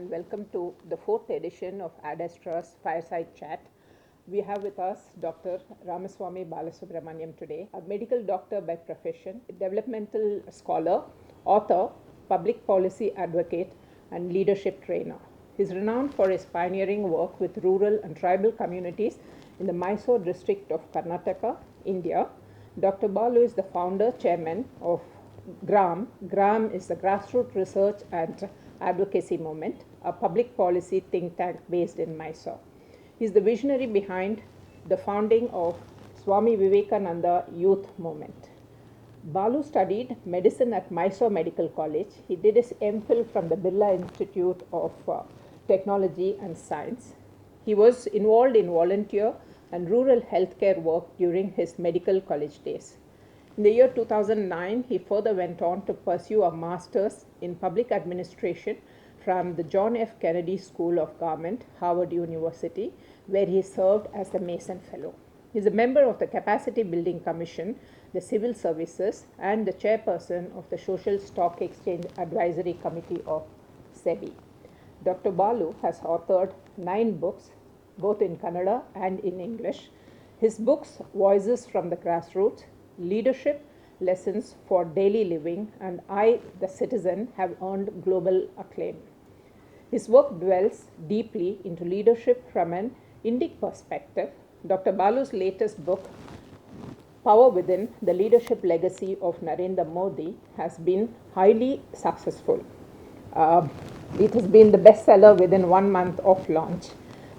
and welcome to the fourth edition of Adastra's Fireside Chat. We have with us Dr. Ramaswamy Balasubramaniam today, a medical doctor by profession, a developmental scholar, author, public policy advocate, and leadership trainer. He is renowned for his pioneering work with rural and tribal communities in the Mysore district of Karnataka, India. Dr. Balu is the founder, chairman of GRAM. GRAM is the Grassroots Research and Advocacy Movement, a public policy think tank based in Mysore. He is the visionary behind the founding of Swami Vivekananda Youth Movement. Balu studied medicine at Mysore Medical College. He did his MPhil from the Birla Institute of Technology and Science. He was involved in volunteer and rural healthcare work during his medical college days. In the year 2009, he further went on to pursue a master's in public administration from the John F. Kennedy School of Government, Harvard University, where he served as the Mason Fellow. He is a member of the Capacity Building Commission, the Civil Services, and the Chairperson of the Social Stock Exchange Advisory Committee of SEBI. Dr. Balu has authored 9 books, both in Kannada and in English. His books, Voices from the Grassroots, Leadership, Lessons for Daily Living, and I, the Citizen, have earned global acclaim. His work dwells deeply into leadership from an Indic perspective. Dr. Balu's latest book, Power Within, The Leadership Legacy of Narendra Modi, has been highly successful. It has been the bestseller within 1 month of launch.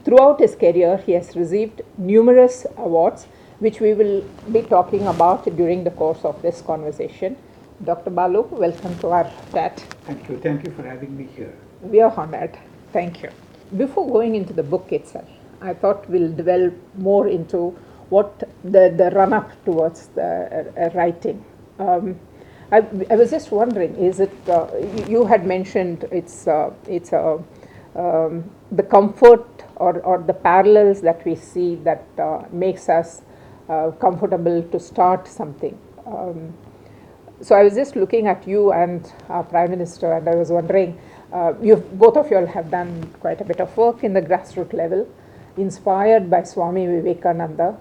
Throughout his career, he has received numerous awards, which we will be talking about during the course of this conversation. Dr. Balu, welcome to our chat. Thank you. Thank you for having me here. We are honored. Thank you. Before going into the book itself, I thought we'll delve more into what the run-up towards the writing. I was just wondering, is it, you had mentioned it's the comfort or the parallels that we see that makes us comfortable to start something. So I was just looking at you and our Prime Minister, and I was wondering, both of you all have done quite a bit of work in the grassroots level, inspired by Swami Vivekananda,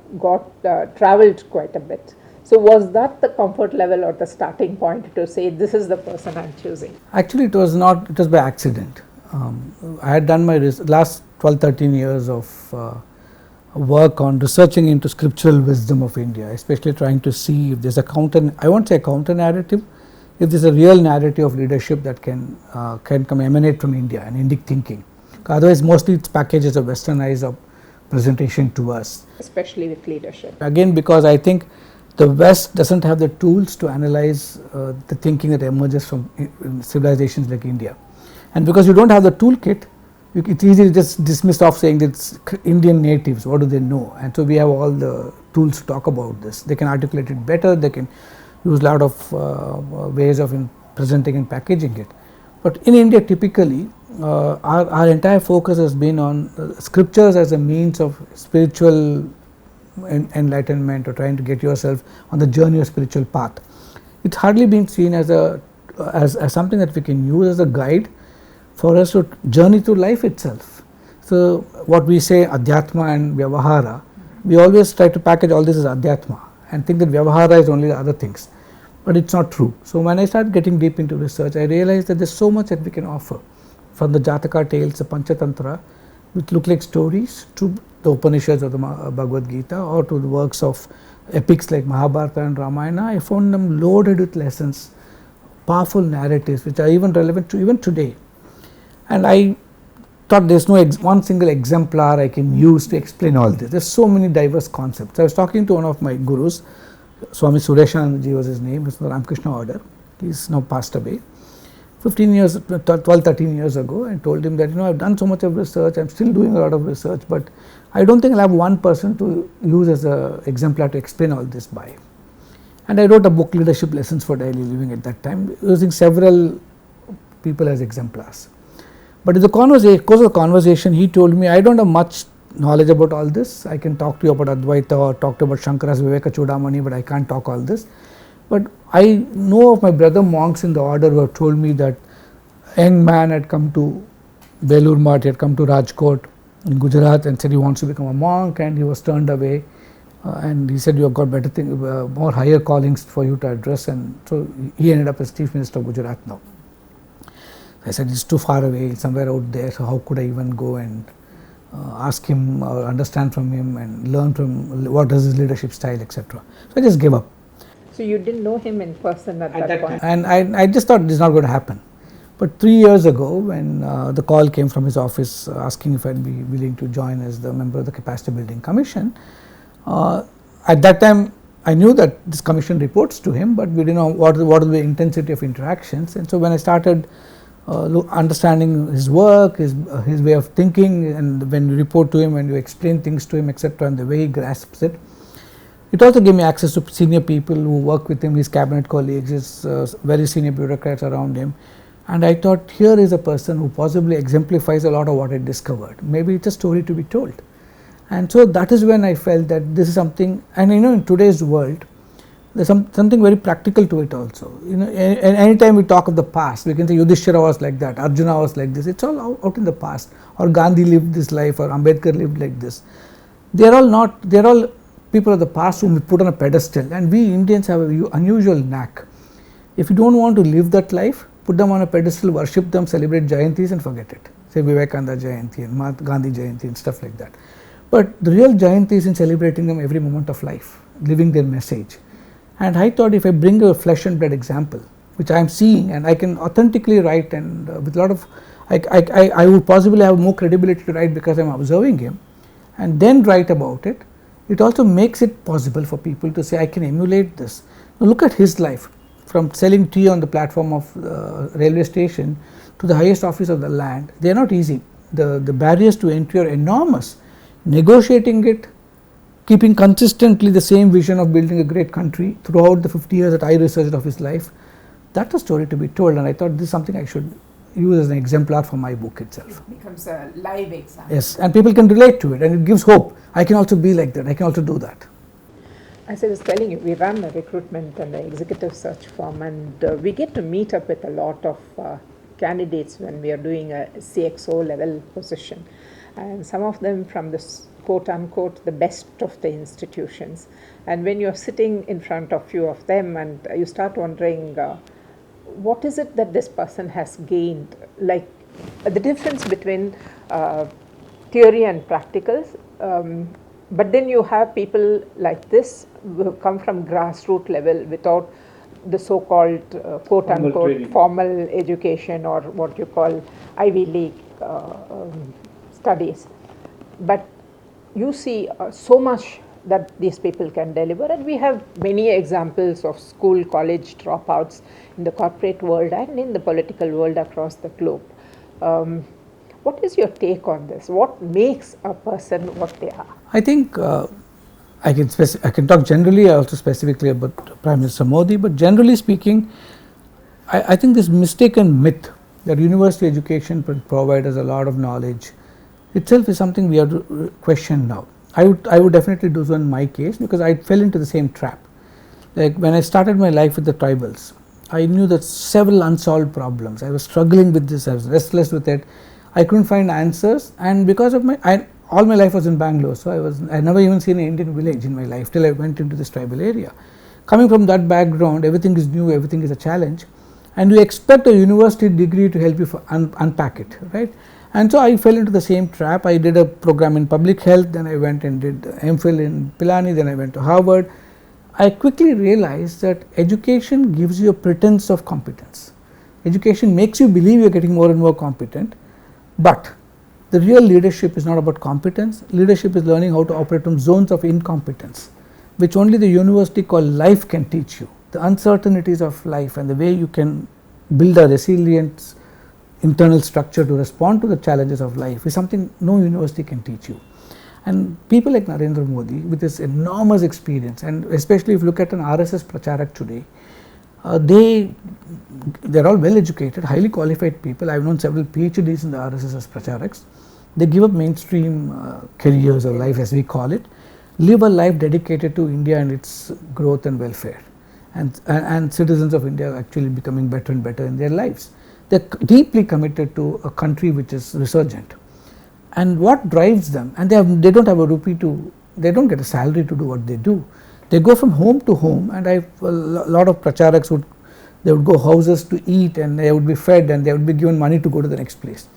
traveled quite a bit. So was that the comfort level or the starting point to say, this is the person I'm choosing? Actually, it was not, it was by accident. I had done my last 12-13 years of work on researching into scriptural wisdom of India, especially trying to see if there's a I won't say a counter narrative, if there's a real narrative of leadership that can emanate from India and Indic thinking. Otherwise, mostly it's packages of westernized presentation to us. Especially with leadership. Again, because I think the West doesn't have the tools to analyze the thinking that emerges from civilizations like India. And because you don't have the toolkit, it's easy to just dismiss off saying that it's Indian natives, what do they know? And so we have all the tools to talk about this. They can articulate it better, they can use a lot of ways of presenting and packaging it. But in India, typically, our entire focus has been on scriptures as a means of spiritual enlightenment or trying to get yourself on the journey of spiritual path. It's hardly been seen as something that we can use as a guide for us to journey through life itself. So what we say Adhyatma and Vyavahara, we always try to package all this as Adhyatma and think that Vyavahara is only the other things, but it's not true. So when I started getting deep into research, I realized that there's so much that we can offer, from the Jataka tales, the Panchatantra, which look like stories, to the Upanishads or the Bhagavad Gita, or to the works of epics like Mahabharata and Ramayana. I found them loaded with lessons, powerful narratives which are even relevant to even today. And I thought there's no one single exemplar I can use to explain all this. There's so many diverse concepts. I was talking to one of my gurus, Swami Sureshanandaji was his name, it's the Ramakrishna order. He's now passed away. 12-13 years ago, I told him that, I've done so much of research, I'm still doing a lot of research, but I don't think I'll have one person to use as an exemplar to explain all this by. And I wrote a book, Leadership Lessons for Daily Living, at that time, using several people as exemplars. But in the course of the conversation, he told me, I don't have much knowledge about all this. I can talk to you about Advaita or talk to you about Shankara's Viveka Chudamani, but I can't talk all this. But I know of my brother monks in the order who have told me that a young man had come to Belur Math. He had come to Rajkot in Gujarat and said he wants to become a monk, and he was turned away. And he said, you have got better thing, more higher callings for you to address, and so he ended up as Chief Minister of Gujarat now. I said, it's too far away, somewhere out there, so how could I even go and ask him or understand from him and learn from what is his leadership style, etc. So I just gave up. So you didn't know him in person at that point? And I just thought this is not going to happen. But 3 years ago, when the call came from his office asking if I'd be willing to join as the member of the Capacity Building Commission, at that time I knew that this commission reports to him, but we didn't know what is the intensity of interactions. And so when I started understanding his work, his way of thinking, and when you report to him, when you explain things to him, etc., and the way he grasps it, it also gave me access to senior people who work with him, his cabinet colleagues, his very senior bureaucrats around him. And I thought, here is a person who possibly exemplifies a lot of what I discovered. Maybe it's a story to be told. And so that is when I felt that this is something, and in today's world, there's something very practical to it also. Anytime we talk of the past, we can say Yudhishthira was like that, Arjuna was like this. It's all out in the past. Or Gandhi lived this life, or Ambedkar lived like this. They're all people of the past whom we put on a pedestal, and we Indians have an unusual knack. If you don't want to live that life, put them on a pedestal, worship them, celebrate Jayantis and forget it. Say Vivekananda Jayanti and Gandhi Jayanti and stuff like that. But the real Jayanti is in celebrating them every moment of life, living their message. And I thought if I bring a flesh and blood example, which I am seeing, and I can authentically write, and with a lot of, I would possibly have more credibility to write because I am observing him, and then write about it. It also makes it possible for people to say, I can emulate this. Now look at his life, from selling tea on the platform of the railway station to the highest office of the land. They are not easy. The barriers to entry are enormous. Negotiating it, keeping consistently the same vision of building a great country throughout the 50 years that I researched of his life, that's a story to be told, and I thought this is something I should use as an exemplar for my book itself. It becomes a live example. Yes, and people can relate to it, and it gives hope. I can also be like that, I can also do that. As I was telling you, we run a recruitment and an executive search firm, and we get to meet up with a lot of candidates when we are doing a CXO level position, and some of them from this quote unquote the best of the institutions. And when you're sitting in front of few of them, and you start wondering what is it that this person has gained, like the difference between theory and practicals. But then you have people like this who come from grassroots level without the so-called quote unquote formal education, or what you call Ivy League studies. But you see so much that these people can deliver, and we have many examples of school, college dropouts in the corporate world and in the political world across the globe. What is your take on this? What makes a person what they are? I think I can talk generally, also specifically about Prime Minister Modi, but generally speaking, I think this mistaken myth that university education provides us a lot of knowledge itself is something we have to question now. I would definitely do so in my case, because I fell into the same trap. Like when I started my life with the tribals, I knew that several unsolved problems. I was struggling with this, I was restless with it. I couldn't find answers, and because of all my life was in Bangalore, so I never even seen an Indian village in my life till I went into this tribal area. Coming from that background, everything is new, everything is a challenge, and you expect a university degree to help you unpack it, right? And so I fell into the same trap. I did a program in public health, then I went and did MPhil in Pilani, then I went to Harvard. I quickly realized that education gives you a pretense of competence. Education makes you believe you are getting more and more competent, but the real leadership is not about competence. Leadership is learning how to operate from zones of incompetence, which only the university called life can teach you. The uncertainties of life and the way you can build a resilient internal structure to respond to the challenges of life is something no university can teach you. And people like Narendra Modi, with his enormous experience, and especially if you look at an RSS Pracharak today, they're all well educated, highly qualified people. I've known several PhDs in the RSS as Pracharaks. They give up mainstream careers or life, as we call it, live a life dedicated to India and its growth and welfare, and citizens of India are actually becoming better and better in their lives. They are deeply committed to a country which is resurgent. And what drives them, and they don't have a rupee to, they don't get a salary to do what they do. They go from home to home, and a lot of pracharaks would go houses to eat, and they would be fed, and they would be given money to go to the next place.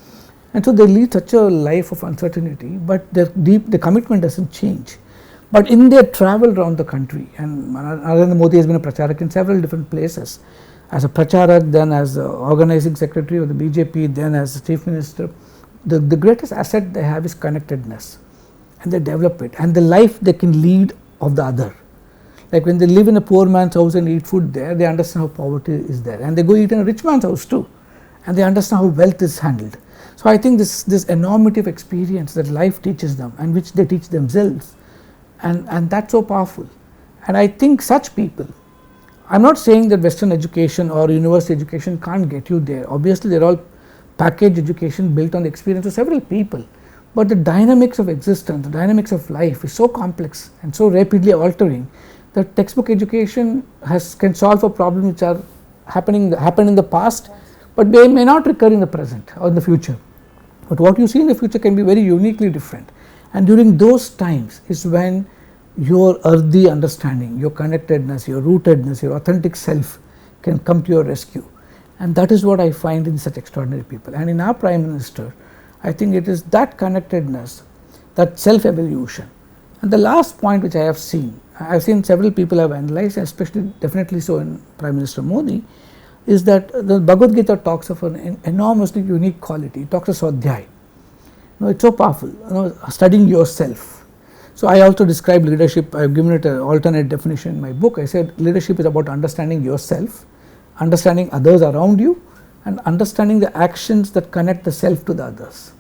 And so they lead such a life of uncertainty, but the commitment doesn't change. But in their travel around the country, and Narendra Modi has been a pracharak in several different places, as a pracharak, then as the organizing secretary of the BJP, then as the chief minister, the greatest asset they have is connectedness, and they develop it, and the life they can lead of the other. Like when they live in a poor man's house and eat food there, they understand how poverty is there, and they go eat in a rich man's house too, and they understand how wealth is handled. So I think this enormity of experience that life teaches them, and which they teach themselves, and that's so powerful. And I think such people, I'm not saying that Western education or university education can't get you there. Obviously, they're all package education built on the experience of several people, but the dynamics of existence, the dynamics of life is so complex and so rapidly altering that textbook education can solve a problem which are happened in the past, but they may not recur in the present or in the future. But what you see in the future can be very uniquely different, and during those times is when your earthy understanding, your connectedness, your rootedness, your authentic self can come to your rescue, and that is what I find in such extraordinary people. And in our Prime Minister, I think it is that connectedness, that self-evolution. And the last point which I have seen several people have analyzed, especially definitely so in Prime Minister Modi, is that the Bhagavad Gita talks of an enormously unique quality. It talks of Swadhyay. It's so powerful, studying yourself. So I also describe leadership, I have given it an alternate definition in my book. I said leadership is about understanding yourself, understanding others around you, and understanding the actions that connect the self to the others.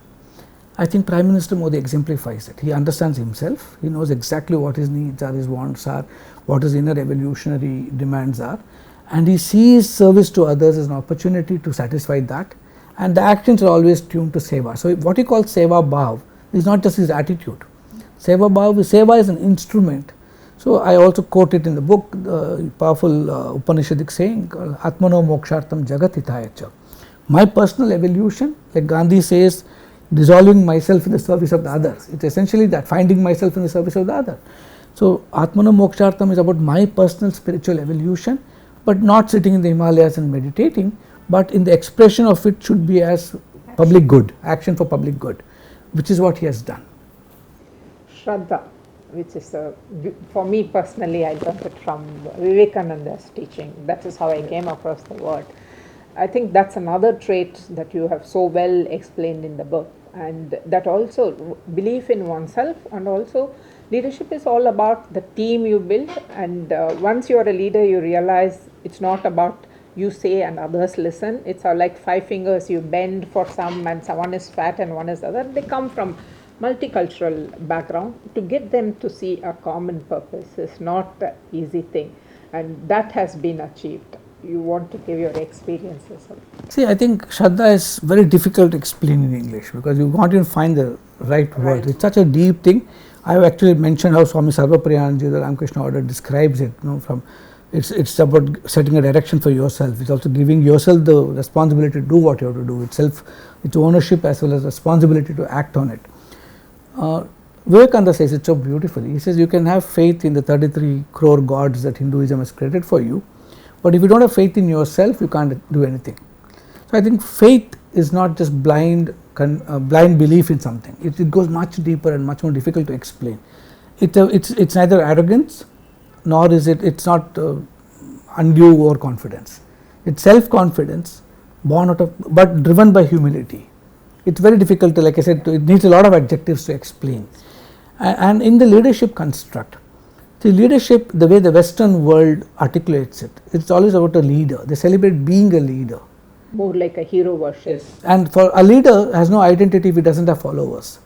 I think Prime Minister Modi exemplifies it. He understands himself, he knows exactly what his needs are, his wants are, what his inner evolutionary demands are, and he sees service to others as an opportunity to satisfy that, and the actions are always tuned to seva. So what he calls seva bhav is not just his attitude. Seva is an instrument. So I also quote it in the book, the powerful Upanishadic saying, Atmano mokshartam jagat hitaya cha. My personal evolution, like Gandhi says, dissolving myself in the service of the others. It's essentially that, finding myself in the service of the other. So Atmano mokshartam is about my personal spiritual evolution, but not sitting in the Himalayas and meditating, but in the expression of it should be as public good, action for public good, which is what he has done. Shraddha, which is for me personally, I learned it from Vivekananda's teaching. That is how I came across the word. I think that's another trait that you have so well explained in the book, and that also belief in oneself, and also leadership is all about the team you build, and once you are a leader you realize it's not about you say and others listen. It's like five fingers you bend for some, and someone is fat and one is the other. They come from multicultural background. To get them to see a common purpose is not an easy thing, and that has been achieved. You want to give your experiences. See, I think Shraddha is very difficult to explain in English, because you can't even find the right word. It's such a deep thing. I have actually mentioned how Swami Sarvapriyananji, the Ramakrishna order, describes it. From it's about setting a direction for yourself. It's also giving yourself the responsibility to do what you have to do. It's ownership as well as responsibility to act on it. Vivekananda says it so beautifully. He says you can have faith in the 33 crore gods that Hinduism has created for you, but if you don't have faith in yourself, you can't do anything. So I think faith is not just blind belief in something. It goes much deeper and much more difficult to explain. It's neither arrogance, nor is it's not undue overconfidence. It's self-confidence born out of, but driven by humility. It's very difficult to, like I said, it needs a lot of adjectives to explain. And in the leadership construct, see, leadership, the way the Western world articulates it, it's always about a leader. They celebrate being a leader. More like a hero worship. And for a leader has no identity if he doesn't have followers.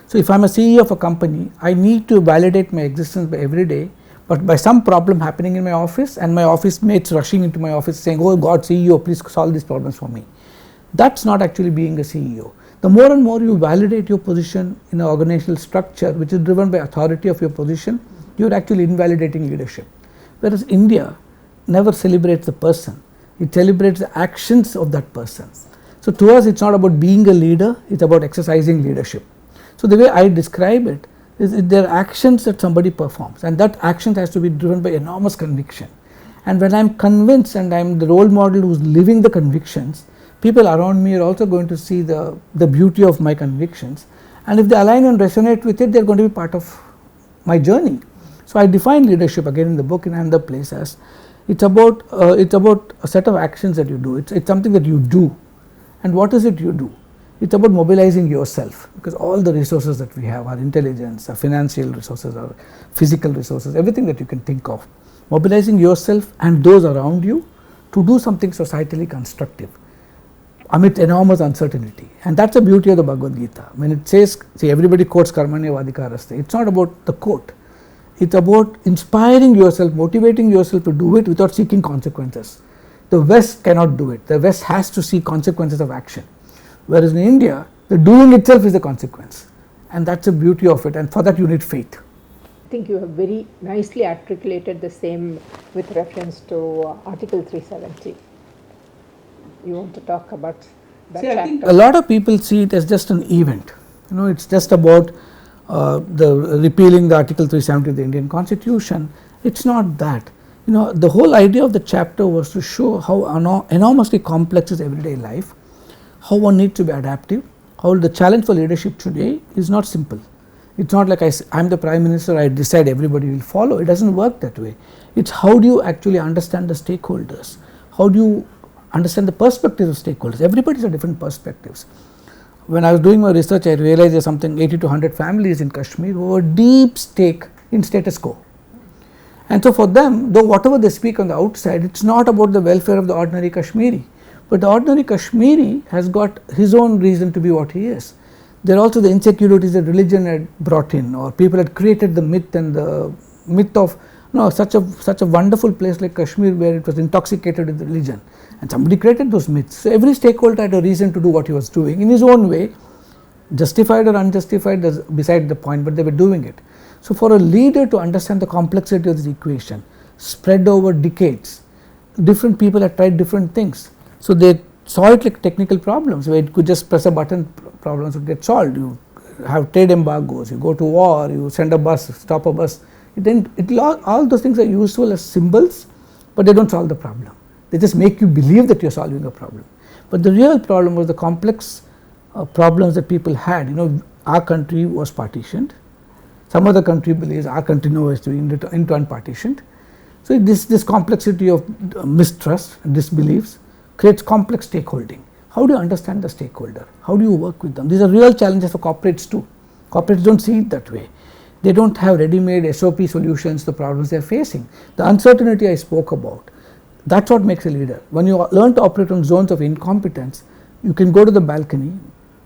So if I'm a CEO of a company, I need to validate my existence by every day, but by some problem happening in my office, and my office mates rushing into my office saying, oh God, CEO, please solve these problems for me. That's not actually being a CEO. The more and more you validate your position in an organizational structure which is driven by authority of your position, you're actually invalidating leadership. Whereas India never celebrates the person, it celebrates the actions of that person. So to us, it's not about being a leader, it's about exercising leadership. So the way I describe it is there are actions that somebody performs, and that action has to be driven by enormous conviction. And when I'm convinced and I'm the role model who's living the convictions, people around me are also going to see the beauty of my convictions, and if they align and resonate with it, they're going to be part of my journey. So I define leadership again in the book in another place as it's about a set of actions that you do. It's something that you do. And what is it you do? It's about mobilizing yourself, because all the resources that we have, our intelligence, our financial resources, our physical resources, everything that you can think of, mobilizing yourself and those around you to do something societally constructive amid enormous uncertainty. And that's the beauty of the Bhagavad Gita. When it says, see, everybody quotes Karmanya Vadikaraste, it's not about the quote. It's about inspiring yourself, motivating yourself to do it without seeking consequences. The West cannot do it. The West has to see consequences of action. Whereas in India, the doing itself is the consequence. And that's the beauty of it. And for that you need faith. I think you have very nicely articulated the same with reference to Article 370. You want to talk about that chapter? I think a lot of people see it as just an event. It's just about the repealing the Article 370 of the Indian Constitution. It's not that. The whole idea of the chapter was to show how enormously complex is everyday life, how one needs to be adaptive, how the challenge for leadership today is not simple. It's not like I'm the Prime Minister, I decide everybody will follow. It doesn't work that way. It's how do you actually understand the stakeholders? How do you understand the perspectives of stakeholders? Everybody's got different perspectives. When I was doing my research, I realized there's something 80 to 100 families in Kashmir who have a deep stake in status quo. And so for them, though whatever they speak on the outside, it's not about the welfare of the ordinary Kashmiri. But the ordinary Kashmiri has got his own reason to be what he is. There are also the insecurities that religion had brought in, or people had created the myth and the myth of such a wonderful place like Kashmir where it was intoxicated with religion. And somebody created those myths. So every stakeholder had a reason to do what he was doing in his own way, justified or unjustified, that's beside the point, but they were doing it. So for a leader to understand the complexity of this equation, spread over decades, different people have tried different things. So they saw it like technical problems where it could just press a button, problems would get solved. You have trade embargoes, you go to war, you send a bus, stop a bus. All those things are useful as symbols, but they don't solve the problem. They just make you believe that you're solving a problem. But the real problem was the complex problems that people had. Our country was partitioned. Some other country believes our country now is to be into unpartitioned. So this complexity of mistrust, disbeliefs creates complex stakeholding. How do you understand the stakeholder? How do you work with them? These are real challenges for corporates too. Corporates don't see it that way. They don't have ready-made SOP solutions to the problems they are facing. The uncertainty I spoke about, that's what makes a leader. When you learn to operate on zones of incompetence, you can go to the balcony.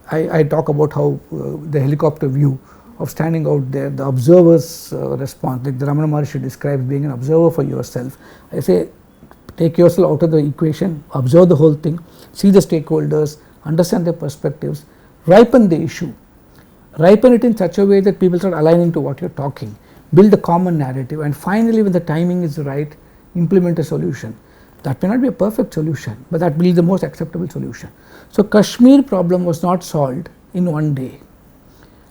I talk about how the helicopter view of standing out there, the observer's response, like the Ramana Maharshi describes being an observer for yourself. I say, take yourself out of the equation, observe the whole thing, see the stakeholders, understand their perspectives, ripen the issue, ripen it in such a way that people start aligning to what you're talking, build a common narrative, and finally when the timing is right, implement a solution. That may not be a perfect solution, but that will be the most acceptable solution. So Kashmir problem was not solved in one day.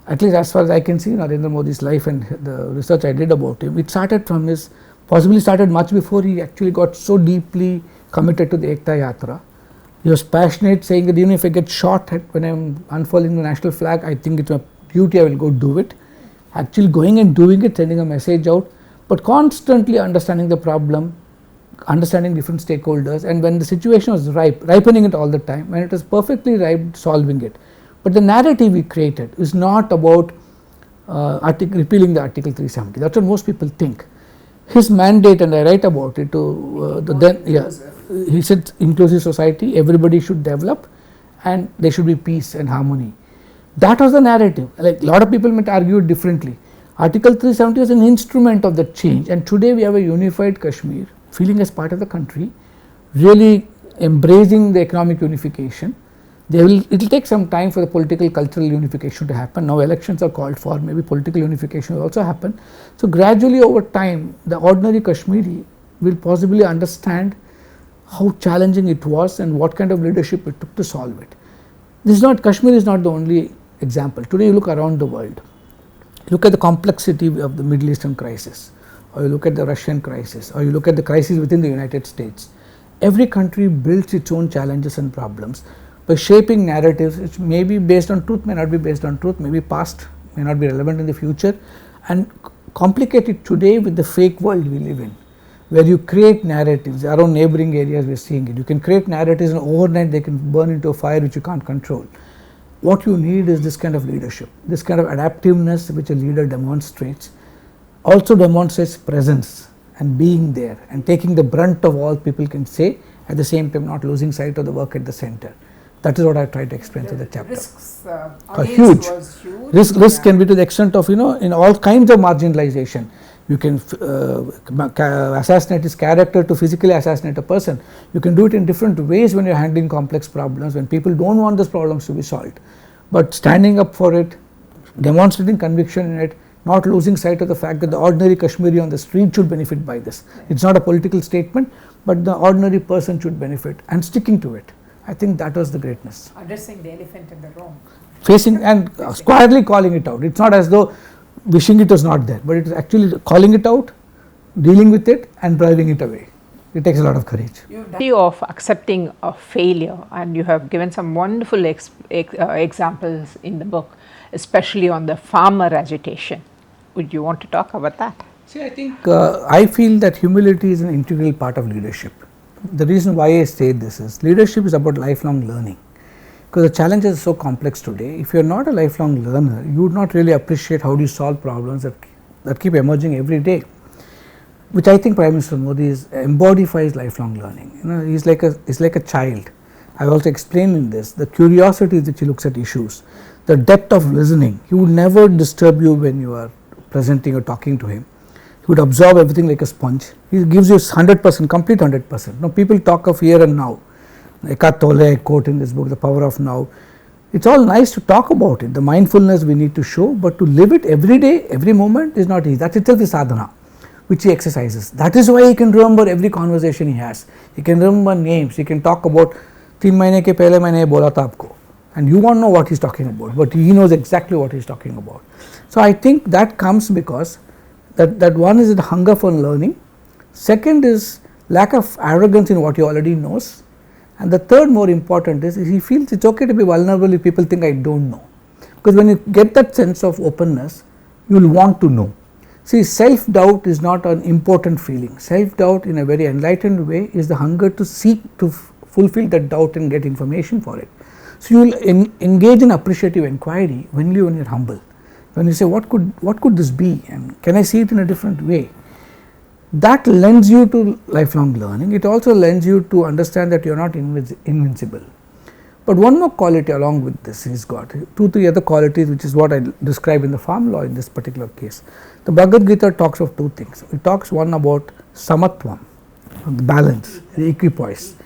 At least as far as I can see Narendra Modi's life and the research I did about him, it started from possibly started much before he actually got so deeply committed to the Ekta Yatra. He was passionate, saying that even if I get shot when I am unfurling the national flag, I think it's my duty, I will go do it. Actually going and doing it, sending a message out, but constantly understanding the problem, understanding different stakeholders, and when the situation was ripe, ripening it all the time, when it was perfectly ripe, solving it. But the narrative we created is not about repealing the Article 370. That's what most people think. His mandate, and I write about it, he said inclusive society, everybody should develop and there should be peace and harmony. That was the narrative. Like a lot of people might argue it differently. Article 370 was an instrument of the change, and today we have a unified Kashmir, feeling as part of the country, really embracing the economic unification. It will take some time for the political cultural unification to happen. Now elections are called for, maybe political unification will also happen. So gradually over time, the ordinary Kashmiri will possibly understand how challenging it was and what kind of leadership it took to solve it. This is not, Kashmir is not the only example. Today you look around the world, look at the complexity of the Middle Eastern crisis, or you look at the Russian crisis, or you look at the crisis within the United States. Every country builds its own challenges and problems by shaping narratives which may be based on truth, may not be based on truth, may be past, may not be relevant in the future, and complicate it today with the fake world we live in, where you create narratives around neighboring areas. We are seeing it. You can create narratives and overnight they can burn into a fire which you can't control. What you need is this kind of leadership, this kind of adaptiveness which a leader demonstrates, also demonstrates presence and being there and taking the brunt of all people can say, at the same time not losing sight of the work at the center. That is what I tried to explain through the chapter. Risks Huge. was huge. Risk can be to the extent of, in all kinds of marginalization. You can assassinate his character to physically assassinate a person. You can do it in different ways when you are handling complex problems, when people do not want those problems to be solved. But standing up for it, demonstrating conviction in it, not losing sight of the fact that the ordinary Kashmiri on the street should benefit by this. It is not a political statement, but the ordinary person should benefit, and sticking to it. I think that was the greatness. Addressing the elephant in the room. Facing and squarely calling it out. It is not as though wishing it was not there, but it is actually calling it out, dealing with it and driving it away. It takes a lot of courage. Of accepting a failure, and you have given some wonderful examples in the book, especially on the farmer agitation. Would you want to talk about that? See, I think I feel that humility is an integral part of leadership. The reason why I say this is leadership is about lifelong learning, because the challenges are so complex today. If you are not a lifelong learner, you would not really appreciate how do you solve problems that keep emerging every day, which I think Prime Minister Modi embodies lifelong learning. He's like a child. I also explained in this the curiosity with which he looks at issues, the depth of listening. He would never disturb you when you are presenting or talking to him. He would absorb everything like a sponge. He gives you 100%, complete 100%. Now people talk of here and now. Eckhart Tolle quote in this book, The Power of Now. It's all nice to talk about it, the mindfulness we need to show, but to live it every day, every moment is not easy. That itself is sadhana, which he exercises. That is why he can remember every conversation he has. He can remember names. He can talk about 3 महीने के पहले मैंने ये बोला था आपको, and you won't know what he's talking about, but he knows exactly what he's talking about. So I think that comes because that one is the hunger for learning, second is lack of arrogance in what he already knows, and the third more important is he feels it's okay to be vulnerable if people think I don't know, because when you get that sense of openness, you will want to know. See, self-doubt is not an important feeling. Self-doubt in a very enlightened way is the hunger to seek to fulfill that doubt and get information for it. So you will engage in appreciative inquiry only when you are humble. When you say what could this be, and can I see it in a different way? That lends you to lifelong learning. It also lends you to understand that you are not invincible. But one more quality along with this he's got, 2-3 other qualities, which is what I describe in the farm law in this particular case. The Bhagavad Gita talks of 2 things. It talks one about samatvam, the balance, the equipoise,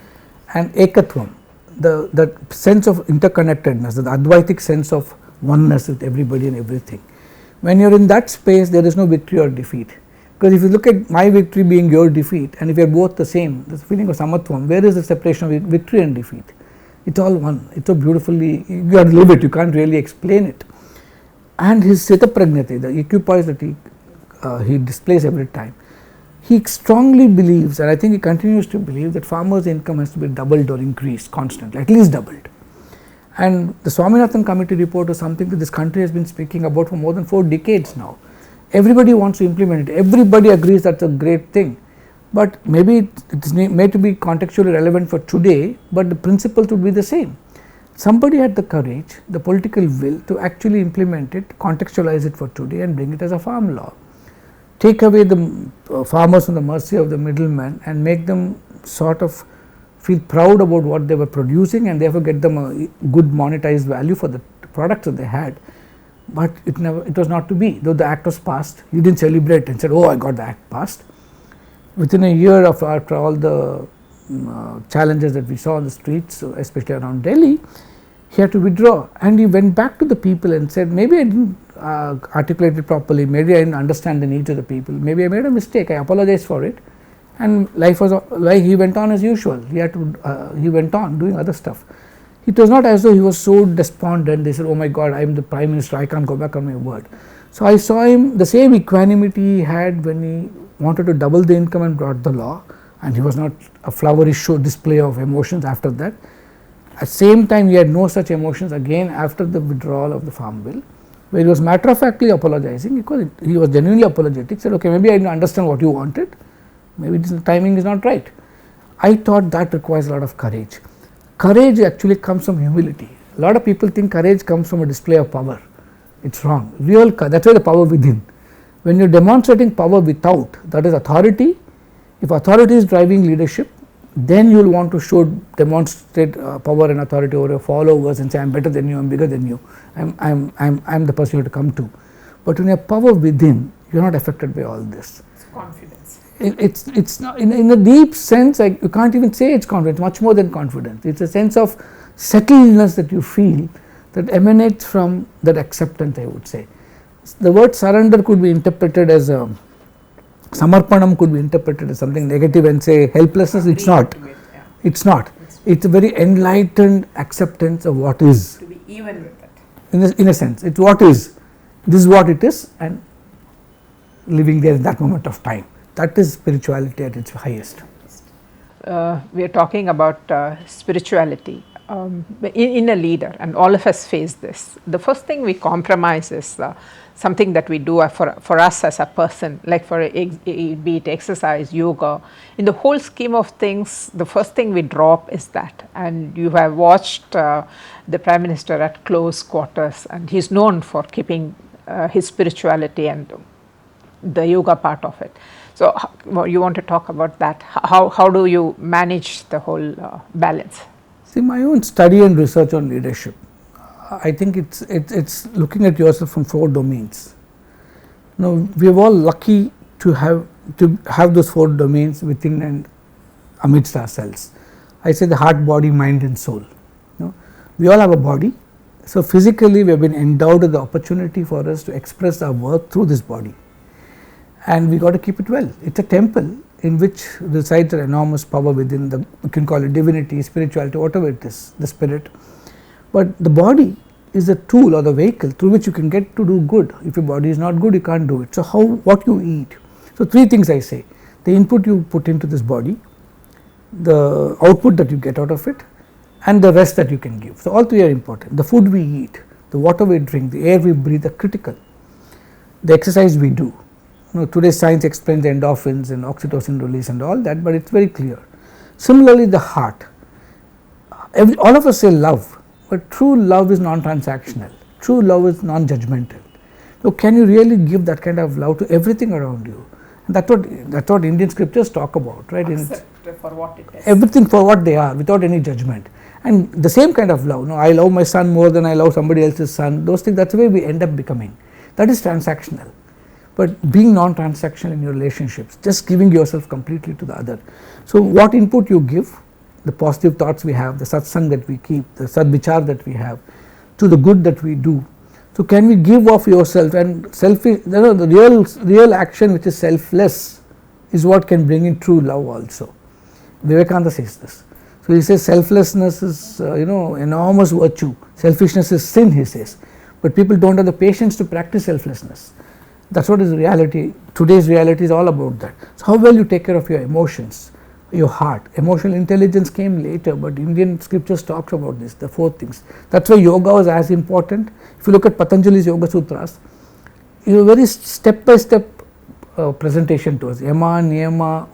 and ekatvam, the sense of interconnectedness, the Advaitic sense of oneness with everybody and everything. When you are in that space, there is no victory or defeat. Because if you look at my victory being your defeat, and if you are both the same, this feeling of samatvam, where is the separation of victory and defeat? It's all one. It's so beautifully, you got to live it, you can't really explain it. And his sitapragnati, the equipoise that he displays every time, he strongly believes, and I think he continues to believe, that farmers' income has to be doubled or increased constantly, at least doubled. And the Swaminathan Committee report is something that this country has been speaking about for more than 4 decades now. Everybody wants to implement it, everybody agrees that's a great thing, but maybe it is made to be contextually relevant for today, but the principles would be the same. Somebody had the courage, the political will to actually implement it, contextualize it for today and bring it as a farm law. Take away the farmers from the mercy of the middlemen and make them sort of feel proud about what they were producing, and therefore get them a good monetized value for the products that they had. But it was not to be. Though the act was passed, he didn't celebrate and said, oh, I got the act passed. Within a year after all the challenges that we saw on the streets, especially around Delhi, he had to withdraw, and he went back to the people and said, maybe I didn't articulate it properly, maybe I didn't understand the needs of the people, maybe I made a mistake, I apologize for it, and life was like he went on as usual. He went on doing other stuff. It was not as though he was so despondent. They said, "Oh my God, I am the Prime Minister. I can't go back on my word." So I saw him the same equanimity he had when he wanted to double the income and brought the law, and he was not a flowery show display of emotions after that. At the same time, he had no such emotions again after the withdrawal of the Farm Bill, where he was matter of factly apologizing because he was genuinely apologetic. Said, "Okay, maybe I didn't understand what you wanted. Maybe the timing is not right." I thought that requires a lot of courage. Courage actually comes from humility. A lot of people think courage comes from a display of power. It's wrong. Real, that's why the power within. When you're demonstrating power without, that is authority. If authority is driving leadership, then you will want to demonstrate power and authority over your followers and say, "I'm better than you, I'm bigger than you, I'm the person you have to come to." But when you have power within, you're not affected by all this. It's confidence. It's not in a deep sense. You can't even say it's confidence. Much more than confidence. It's a sense of settledness that you feel that emanates from that acceptance. I would say the word surrender could be interpreted as samarpanam could be interpreted as something negative and say helplessness. It's not. It's not. It's a very enlightened acceptance of what is. To be even with it. In a sense, it's what is. This is what it is, and living there in that moment of time. That is spirituality at its highest. We are talking about spirituality in a leader, and all of us face this. The first thing we compromise is something that we do for us as a person, like be it exercise, yoga. In the whole scheme of things, the first thing we drop is that. And you have watched the Prime Minister at close quarters, and he's known for keeping his spirituality and the yoga part of it. So you want to talk about that? How do you manage the whole balance? See, my own study and research on leadership, I think it's looking at yourself from 4 domains. Now, we are all lucky to have those 4 domains within and amidst ourselves. I say the heart, body, mind and soul. We all have a body. So physically we have been endowed with the opportunity for us to express our work through this body, and we got to keep it well. It's a temple in which resides an enormous power within you can call it divinity, spirituality, whatever it is, the spirit. But the body is a tool or the vehicle through which you can get to do good. If your body is not good, you can't do it. So what you eat. So 3 things I say: the input you put into this body, the output that you get out of it, and the rest that you can give. So all 3 are important. The food we eat, the water we drink, the air we breathe are critical. The exercise we do. Today's science explains the endorphins and oxytocin release and all that, but it's very clear. Similarly, the heart. All of us say love, but true love is non-transactional. True love is non-judgmental. So can you really give that kind of love to everything around you? And that's what Indian scriptures talk about, right? Accept for what it is. Everything for what they are, without any judgment. And the same kind of love. I love my son more than I love somebody else's son. Those things, that's the way we end up becoming. That is transactional. But being non-transactional in your relationships, just giving yourself completely to the other. So what input you give, the positive thoughts we have, the satsang that we keep, the sadvichar that we have, to the good that we do. So can we give of yourself, and selfish, the real action which is selfless is what can bring in true love also. Vivekananda says this. So he says selflessness is enormous virtue, selfishness is sin, he says, but people don't have the patience to practice selflessness. That's what is reality. Today's reality is all about that. So how well you take care of your emotions, your heart. Emotional intelligence came later, but Indian scriptures talks about this, the 4 things. That's why yoga was as important. If you look at Patanjali's Yoga Sutras, it's a very step-by-step presentation to us. Yama, niyama,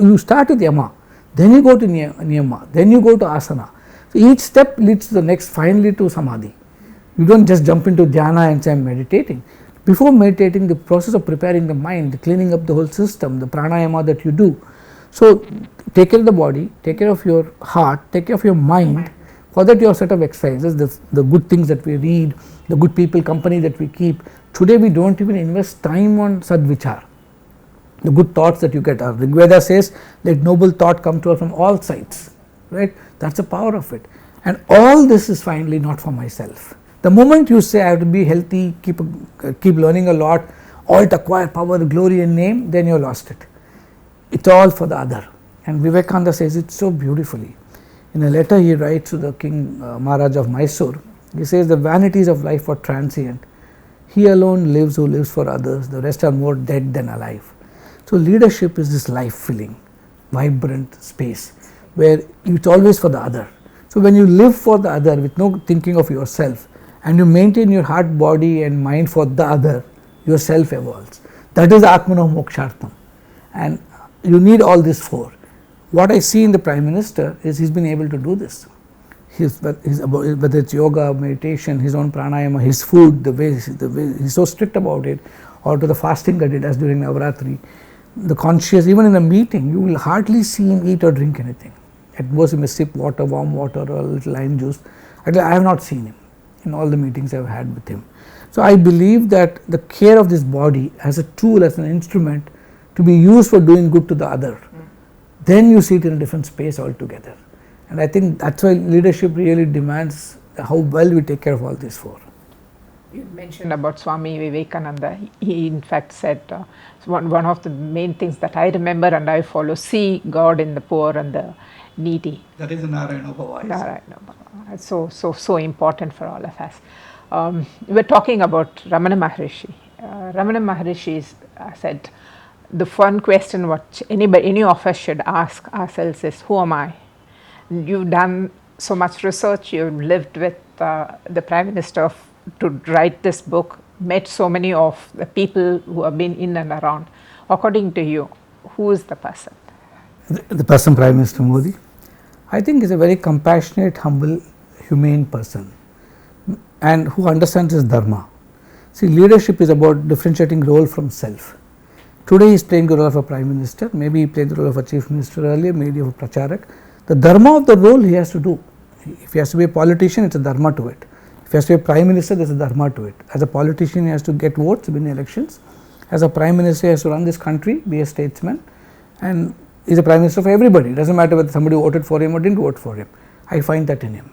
you start with yama, then you go to niyama, then you go to asana. So each step leads to the next, finally to samadhi. You don't just jump into dhyana and say I'm meditating. Before meditating, the process of preparing the mind, the cleaning up the whole system, the pranayama that you do. So take care of the body, take care of your heart, take care of your mind. For that you have a set of exercises, the good things that we read, the good people, company that we keep. Today we don't even invest time on sadvichar, the good thoughts that you get. Our Rigveda says, let noble thought come to us from all sides, right? That's the power of it. And all this is finally not for myself. The moment you say I have to be healthy, keep learning a lot, all to acquire power, glory and name, then you have lost it. it's all for the other. And Vivekananda says it so beautifully. In a letter he writes to the King Maharaj of Mysore, he says, the vanities of life are transient. He alone lives who lives for others, the rest are more dead than alive. So leadership is this life-filling, vibrant space where it's always for the other. So when you live for the other with no thinking of yourself, and you maintain your heart, body and mind for the other, yourself evolves. That is Atmano Mokshartham. And you need all these four. What I see in the Prime Minister is he's been able to do this. Whether it's yoga, meditation, his own pranayama, his food, the way he's so strict about it, or to the fasting that he does during Navaratri, the conscious, even in a meeting, you will hardly see him eat or drink anything. At most he may sip water, warm water or a little lime juice. Actually, I have not seen him in all the meetings I have had with him. So I believe that the care of this body as a tool, as an instrument to be used for doing good to the other, then you see it in a different space altogether. And I think that's why leadership really demands how well we take care of all these four. You mentioned about Swami Vivekananda. He in fact said, one of the main things that I remember and I follow, see God in the poor and the needy. That is Narayana Bhava. It's so important for all of us. We're talking about Ramana Maharishi. Ramana Maharishi said, the one question what any of us should ask ourselves is, who am I? You've done so much research, you've lived with the Prime Minister to write this book, met so many of the people who have been in and around. According to you, who is the person? The person, Prime Minister Modi, I think is a very compassionate, humble, humane person, and who understands his dharma. See, leadership is about differentiating role from self. Today he is playing the role of a Prime Minister, maybe he played the role of a Chief Minister earlier, maybe of a Pracharak. The dharma of the role he has to do. If he has to be a politician, it's a dharma to it. If he has to be a Prime Minister, there's a dharma to it. As a politician, he has to get votes, win elections. As a Prime Minister, he has to run this country, be a statesman, and he's a Prime Minister for everybody. It doesn't matter whether somebody voted for him or didn't vote for him. I find that in him.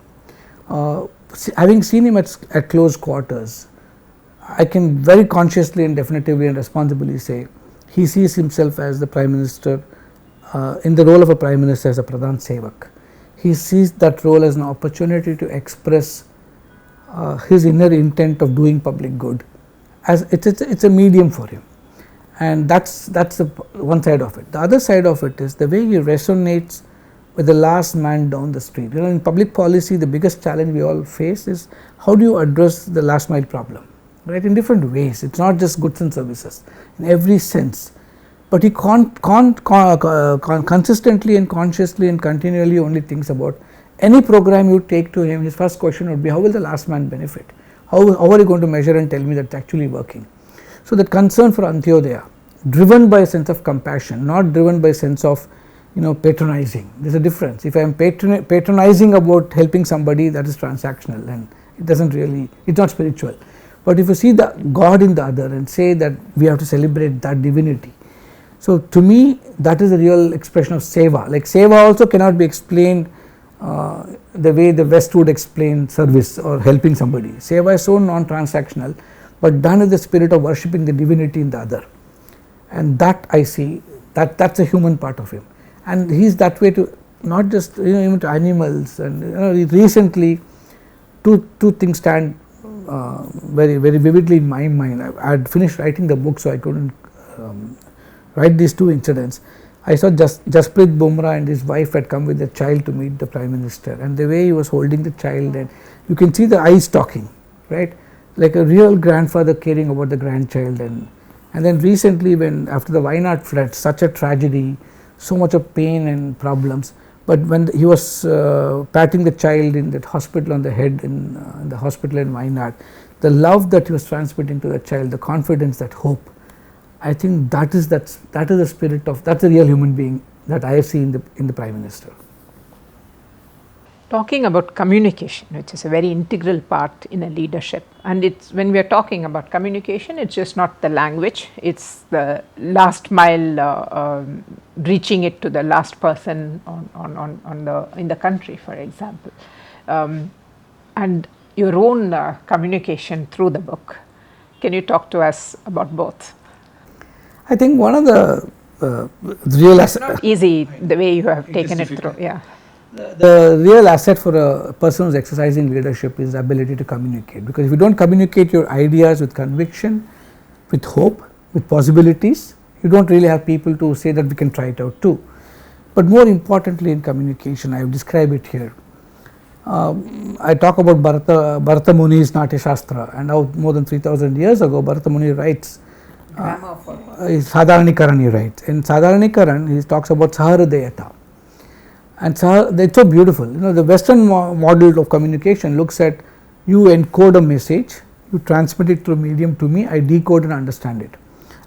Having seen him at close quarters, I can very consciously and definitively and responsibly say he sees himself as the Prime Minister, in the role of a Prime Minister as a Pradhan Sevak. He sees that role as an opportunity to express his inner intent of doing public good. As it's a medium for him, and that's the one side of it. The other side of it is the way he resonates with the last man down the street. You know, in public policy, the biggest challenge we all face is how do you address the last mile problem, right? In different ways. It's not just goods and services in every sense, but he consistently and consciously and continually only thinks about any program you take to him. His first question would be, how will the last man benefit? How are you going to measure and tell me that it's actually working? So that concern for Antyodaya, driven by a sense of compassion, not driven by a sense of patronizing. There's a difference. If I am patronizing about helping somebody, that is transactional and it doesn't really, it's not spiritual. But if you see the God in the other and say that we have to celebrate that divinity. So to me, that is a real expression of seva. Like seva also cannot be explained the way the West would explain service or helping somebody. Seva is so non-transactional, but done with the spirit of worshipping the divinity in the other, and that I see that's a human part of him, and he's that way to not just even to animals. And recently, two things stand very vividly in my mind. I had finished writing the book, so I couldn't write these two incidents. I saw Jasprit Bumrah and his wife had come with a child to meet the Prime Minister, and the way he was holding the child, and you can see the eyes talking, right, like a real grandfather caring about the grandchild. And then recently, when after the Wayanad flood, such a tragedy, so much of pain and problems, but when he was patting the child in that hospital on the head in the hospital in Wayanad, the love that he was transmitting to the child, the confidence, that hope, I think that is the spirit of, that's a real human being that I see in the Prime Minister. Talking about communication, which is a very integral part in a leadership, and it's when we are talking about communication, it's just not the language, it's the last mile, reaching it to the last person in the country, for example, and your own communication through the book. Can you talk to us about both? I think one of the real It's not easy the way you have taken it through. Yeah. The real asset for a person who is exercising leadership is the ability to communicate, because if you don't communicate your ideas with conviction, with hope, with possibilities, you don't really have people to say that we can try it out too. But more importantly in communication, I have described it here. I talk about Bharata Muni's Natya Shastra, and now more than 3000 years ago Bharata Muni writes Sadharanikaran, he writes. In Sadharanikaran he talks about Saharidayata, and it's so beautiful. The Western model of communication looks at, you encode a message, you transmit it through medium to me, I decode and understand it.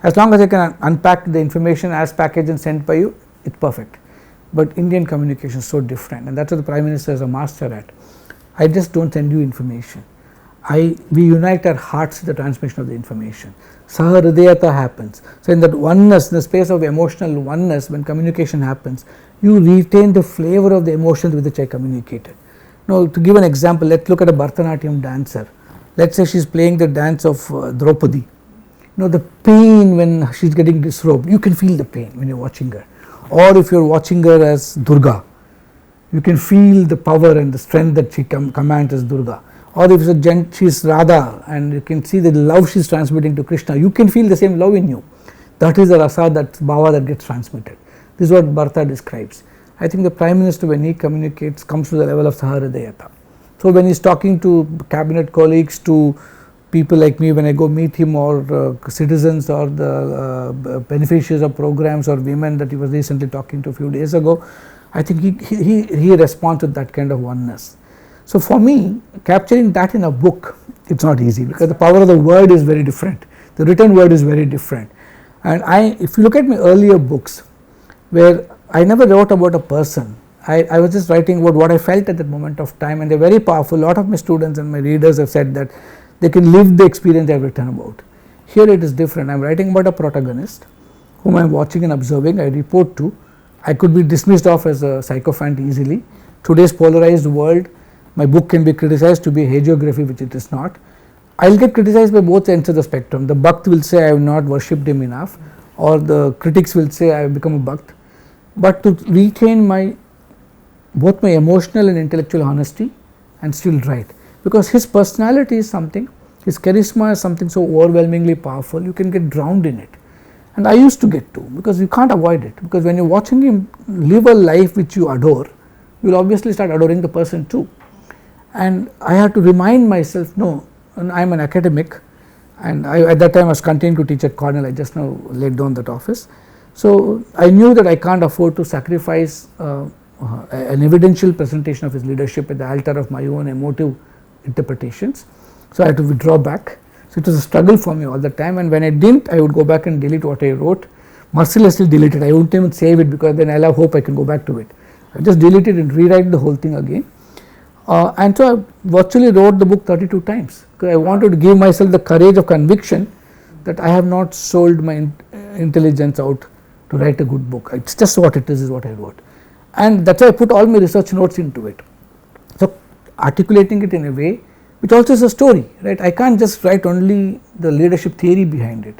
As long as I can unpack the information as packaged and sent by you, it's perfect. But Indian communication is so different, and that's what the Prime Minister is a master at. I just don't send you information. We unite our hearts in the transmission of the information. Saharidayata happens. So in that oneness, in the space of emotional oneness, when communication happens, you retain the flavor of the emotions with which I communicated. Now, to give an example, let's look at a Bharatanatyam dancer. Let's say she's playing the dance of Draupadi. The pain when she's getting disrobed, you can feel the pain when you're watching her. Or if you're watching her as Durga, you can feel the power and the strength that she commands as Durga. Or if she's Radha and you can see the love she's transmitting to Krishna, you can feel the same love in you. That is the rasa, that bhava that gets transmitted. This is what Bharata describes. I think the Prime Minister, when he communicates, comes to the level of Saharidayata. So when he's talking to cabinet colleagues, to people like me when I go meet him, or citizens, or the beneficiaries of programs, or women that he was recently talking to a few days ago, I think he responds with that kind of oneness. So for me, capturing that in a book, it's not easy, because the power of the word is very different. The written word is very different. And if you look at my earlier books, where I never wrote about a person, I was just writing about what I felt at that moment of time, and they're very powerful. A lot of my students and my readers have said that they can live the experience I've written about. Here it is different. I'm writing about a protagonist whom I'm watching and observing, I report to. I could be dismissed off as a sycophant easily. Today's polarized world, my book can be criticized to be hagiography, which it is not. I'll get criticized by both ends of the spectrum. The Bhakt will say I have not worshipped him enough, or the critics will say I have become a Bhakt. But to retain both my emotional and intellectual honesty and still write, because his personality is something, his charisma is something so overwhelmingly powerful, you can get drowned in it. And I used to get to, because you can't avoid it, because when you're watching him live a life which you adore, you'll obviously start adoring the person too. And I had to remind myself, no, I'm an academic, and at that time I was continuing to teach at Cornell. I just now laid down that office. So I knew that I can't afford to sacrifice an evidential presentation of his leadership at the altar of my own emotive interpretations. So I had to withdraw back. So it was a struggle for me all the time, and when I didn't, I would go back and delete what I wrote, mercilessly delete it. I wouldn't even save it, because then I'll have hope I can go back to it. I just delete it and rewrite the whole thing again. And so I virtually wrote the book 32 times, because I wanted to give myself the courage of conviction that I have not sold my intelligence out to write a good book. It's just what it is what I wrote. And that's why I put all my research notes into it. So articulating it in a way which also is a story, right? I can't just write only the leadership theory behind it.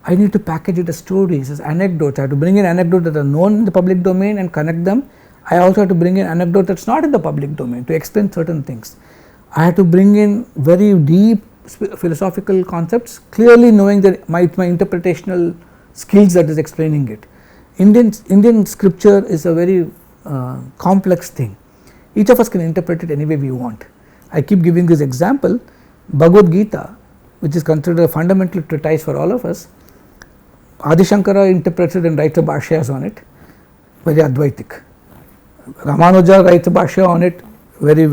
I need to package it as stories, as anecdotes. I have to bring in anecdotes that are known in the public domain and connect them. I also have to bring in anecdote that's not in the public domain to explain certain things. I have to bring in very deep philosophical concepts, clearly knowing that my interpretational skills that is explaining it. Indian scripture is a very complex thing. Each of us can interpret it any way we want. I keep giving this example, Bhagavad Gita, which is considered a fundamental treatise for all of us. Adi Shankara interprets it and writes a bhashyas on it, very Advaitic. Ramanuja writes a bhashya on it, very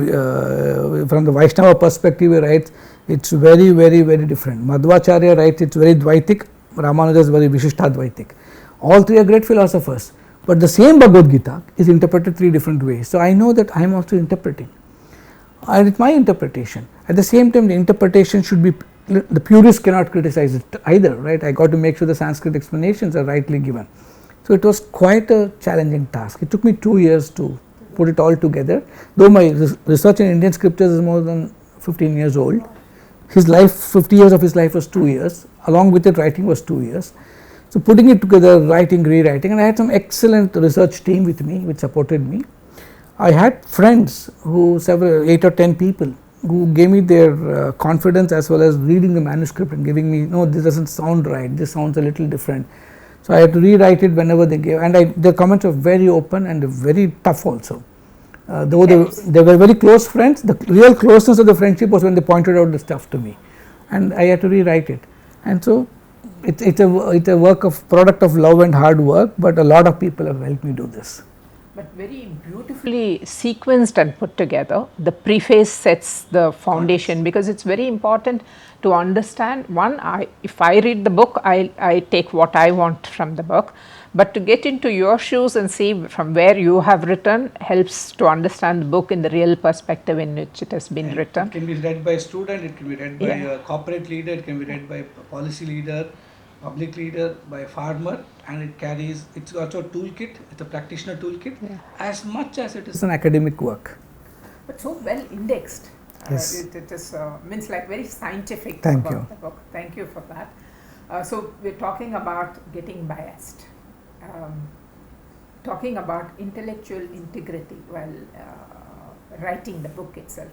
from the Vaishnava perspective he writes, it's very, very, very different. Madhvacharya writes it's very Dvaitic, Ramanuja is very Vishishtadvaitic. All three are great philosophers, but the same Bhagavad Gita is interpreted three different ways. So I know that I am also interpreting, and it's my interpretation. At the same time, the interpretation should be, the purists cannot criticize it either, right? I got to make sure the Sanskrit explanations are rightly given. So it was quite a challenging task. It took me 2 years to put it all together, though my research in Indian scriptures is more than 15 years old. His life, 50 years of his life was 2 years, along with it writing was 2 years. So putting it together, writing, rewriting, and I had some excellent research team with me which supported me. I had friends who, several 8 or 10 people, who gave me their confidence as well as reading the manuscript and giving me, no, this doesn't sound right, this sounds a little different. So I had to rewrite it whenever they gave, and their comments were very open and very tough also. Though they were very close friends, the real closeness of the friendship was when they pointed out the stuff to me, and I had to rewrite it. And so it's a work of product of love and hard work, but a lot of people have helped me do this. But very beautifully sequenced and put together. The preface sets the foundation, because it's very important to understand. One, if I read the book, I take what I want from the book, but to get into your shoes and see from where you have written helps to understand the book in the real perspective in which it has been written. It can be read by a student, it can be read by a corporate leader, it can be read by a policy leader, public leader, by a farmer, and it's also a toolkit, it's a practitioner toolkit, as much as it is an academic work. But so well indexed. Yes. It is means like very scientific. Thank about you. the book. Thank you for that. So we're talking about getting biased, talking about intellectual integrity while writing the book itself.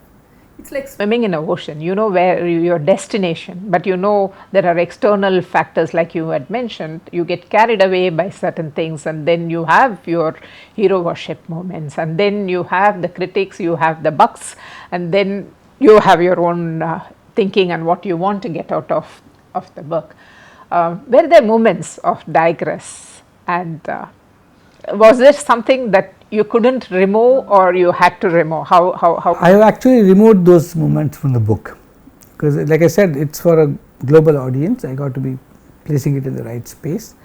It's like swimming in an ocean. You know where your destination, but you know there are external factors like you had mentioned. You get carried away by certain things, and then you have your hero worship moments, and then you have the critics, you have the bucks, and then you have your own thinking and what you want to get out of the book. Were there moments of digress, and was there something that you couldn't remove or you had to remove? How? I have actually removed those moments from the book, because like I said, it's for a global audience. I got to be placing it in the right space.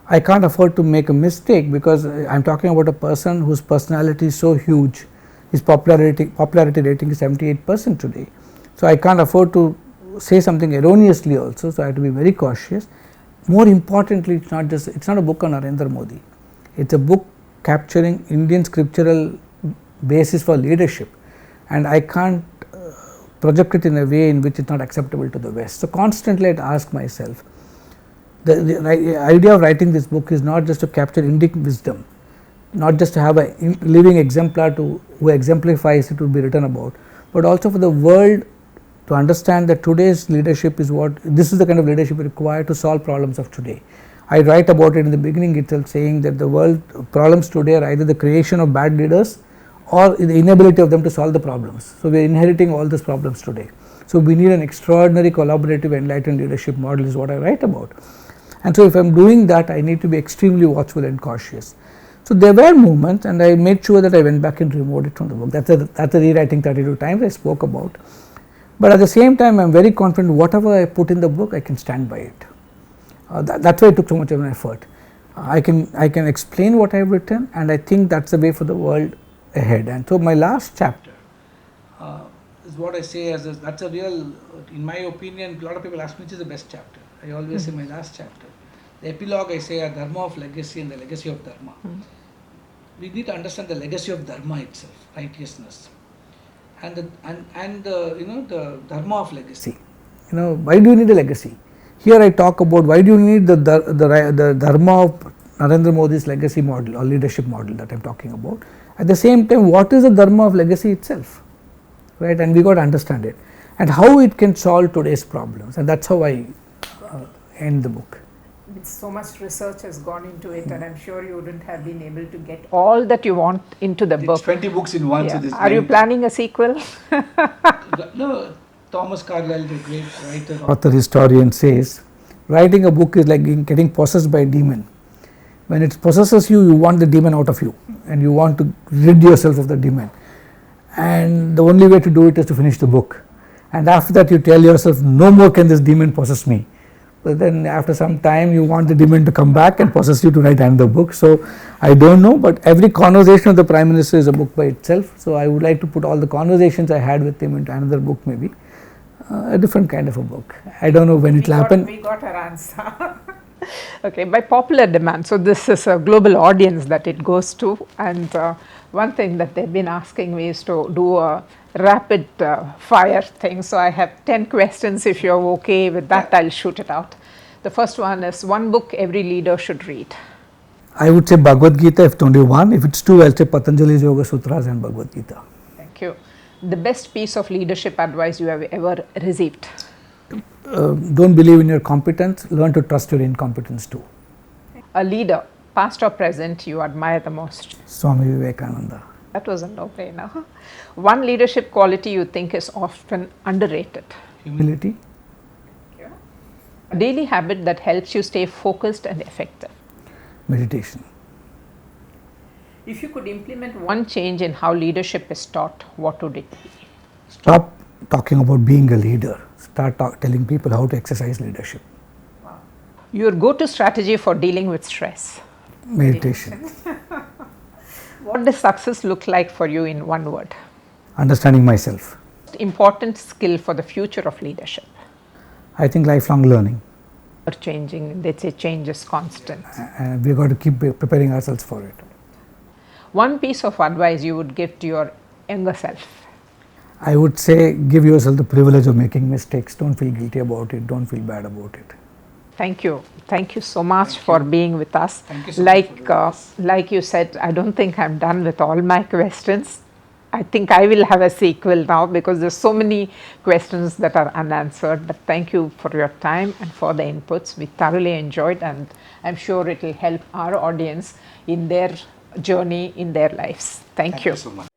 I can't afford to make a mistake, because I am talking about a person whose personality is so huge. His popularity rating is 78% today. So I can't afford to say something erroneously also. So I have to be very cautious. More importantly, it's not a book on Narendra Modi. It's a book capturing Indian scriptural basis for leadership, and I can't project it in a way in which it's not acceptable to the West. So constantly I ask myself, the idea of writing this book is not just to capture Indic wisdom, not just to have a living exemplar who exemplifies it to be written about, but also for the world to understand that today's leadership this is the kind of leadership required to solve problems of today. I write about it in the beginning itself, saying that the world problems today are either the creation of bad leaders or the inability of them to solve the problems. So we are inheriting all these problems today. So we need an extraordinary collaborative enlightened leadership model, is what I write about. And so if I am doing that, I need to be extremely watchful and cautious. So there were moments, and I made sure that I went back and removed it from the book. That's a rewriting 32 times I spoke about. But at the same time, I am very confident whatever I put in the book, I can stand by it. That's why it took so much of an effort. I can explain what I have written, and I think that's the way for the world ahead. And so my last chapter is what I say that's a real, in my opinion, a lot of people ask me which is the best chapter. I always say my last chapter. The epilogue I say are Dharma of legacy and the legacy of Dharma. We need to understand the legacy of Dharma itself, righteousness, and the Dharma of legacy. Why do you need a legacy? Here I talk about why do you need the Dharma of Narendra Modi's legacy model or leadership model that I am talking about. At the same time, what is the Dharma of legacy itself, right? And we got to understand it, and how it can solve today's problems, and that's how I end the book. So much research has gone into it, and I'm sure you wouldn't have been able to get all that you want into the book. 20 books in one. Yeah. So are you planning a sequel? No. Thomas Carlyle, the great writer, author, historian, says writing a book is like getting possessed by a demon. When it possesses you, you want the demon out of you, and you want to rid yourself of the demon. And the only way to do it is to finish the book. And after that, you tell yourself, no more can this demon possess me. But then after some time, you want the demon to come back and possess you to write another book. So I don't know, but every conversation of the Prime Minister is a book by itself. So I would like to put all the conversations I had with him into another book, maybe. A different kind of a book. I don't know when it will happen. We got our answer. Okay, by popular demand. So this is a global audience that it goes to, and one thing that they've been asking me is to do a rapid fire thing. So I have 10 questions. If you're okay with that, I'll shoot it out. The first one is one book every leader should read. I would say Bhagavad Gita if it's only one. If it's two, I'll say Patanjali's Yoga Sutras and Bhagavad Gita. Thank you. The best piece of leadership advice you have ever received? Don't believe in your competence, learn to trust your incompetence too. A leader, past or present, you admire the most? Swami Vivekananda. That was a no-brainer. One leadership quality you think is often underrated? Humility. A daily habit that helps you stay focused and effective? Meditation. If you could implement one change in how leadership is taught, what would it be? Stop talking about being a leader. Start telling people how to exercise leadership. Your go-to strategy for dealing with stress? Meditation. What does success look like for you in one word? Understanding myself. Important skill for the future of leadership? I think lifelong learning. Or changing, they say change is constant. And we've got to keep preparing ourselves for it. One piece of advice you would give to your younger self? I would say give yourself the privilege of making mistakes. Don't feel guilty about it. Don't feel bad about it. Thank you. Thank you so much for being with us. Thank you so much. Like you said, I don't think I'm done with all my questions. I think I will have a sequel now because there's so many questions that are unanswered. But thank you for your time and for the inputs. We thoroughly enjoyed, and I'm sure it will help our audience in their journey in their lives. Thank you so much.